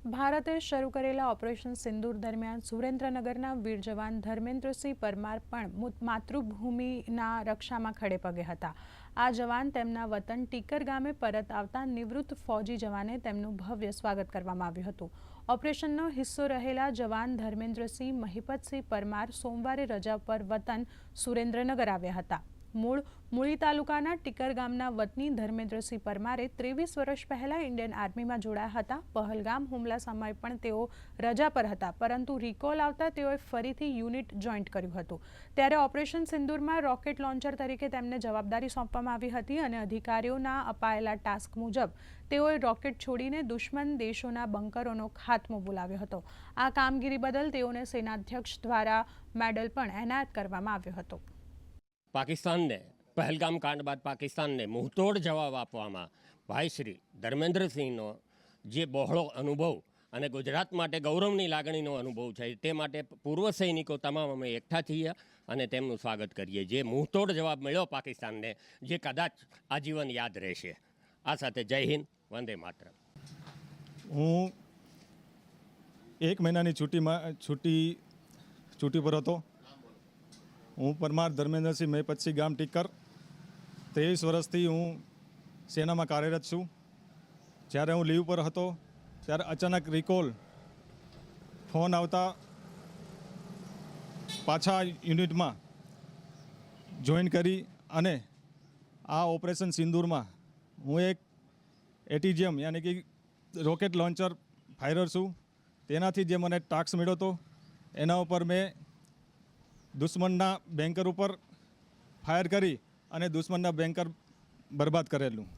ભારતે શરૂ કરેલા ઓપરેશન સિંદૂર દરમિયાન સુરેન્દ્રનગરના વીર જવાન ધર્મેન્દ્રસિંહ પરમાર પણ માતૃભૂમિના રક્ષામાં ખડે પગે હતા। આ જવાન તેમના વતન ટીકર ગામે પરત આવતા નિવૃત્ત ફૌજી જવાને તેમનું ભવ્ય સ્વાગત કરવામાં આવ્યું હતું। ઓપરેશનનો હિસ્સો રહેલા જવાન ધર્મેન્દ્રસિંહ મહિપતસિંહ પરમાર સોમવારે રજા પર વતન સુરેન્દ્રનગર આવ્યા હતા। મૂળ મૂળી તાલુકાના ટીકર ગામના વતની ધર્મેન્દ્રસિંહ પરમારે 23 વર્ષ પહેલા ઇન્ડિયન આર્મીમાં જોડાયા હતા। પહલગામ હુમલા સમયે પણ તેઓ રજા પર હતા, પરંતુ રિકોલ આવતા તેઓએ ફરીથી યુનિટ જોઈન્ટ કર્યું હતું। ત્યારે ઓપરેશન સિંદૂરમાં રોકેટ લોન્ચર તરીકે તેમને જવાબદારી સોંપવામાં આવી હતી અને અધિકારીઓના અપાયેલા ટાસ્ક મુજબ તેઓએ રોકેટ છોડીને દુશ્મન દેશોના બંકરોનો ખાત્મો બોલાવ્યો હતો। આ કામગીરી બદલ તેઓને સેનાધ્યક્ષ દ્વારા મેડલ પણ એનાયત કરવામાં આવ્યો હતો। પાકિસ્તાનને પહેલગામ કાંડ બાદ પાકિસ્તાનને મુંહતોડ જવાબ આપવામાં ભાઈ શ્રી ધર્મેન્દ્રસિંહનો જે બહોળો અનુભવ અને ગુજરાત માટે ગૌરવની લાગણીનો અનુભવ છે, તે માટે પૂર્વ સૈનિકો તમામ અમે એકઠા થઈએ અને તેમનું સ્વાગત કરીએ। જે મુંહતોડ જવાબ મળ્યો પાકિસ્તાનને, જે કદાચ આજીવન યાદ રહેશે। આ સાથે જય હિન્દ, વંદે માતરમ। હું 1 મહિનાની છૂટી પર હતો। હું પરમાર ધર્મેન્દ્રસિંહ મહિપતસિંહ ગામ ટીકર 23 વર્ષથી હું સેનામાં કાર્યરત છું। જ્યારે હું લીવ પર હતો ત્યારે અચાનક રિકોલ ફોન આવતા પાછા યુનિટમાં જોઈન કરી અને આ ઓપરેશન સિંદૂરમાં હું એક એટીજીએમ યાની કે રોકેટ લોન્ચર ફાયરર છું। તેનાથી જે મને ટાસ્ક મળ્યો હતો એના ઉપર મેં દુશ્મનના બેન્કર ઉપર ફાયર કરી અને દુશ્મનના બેન્કર બરબાદ કરેલું।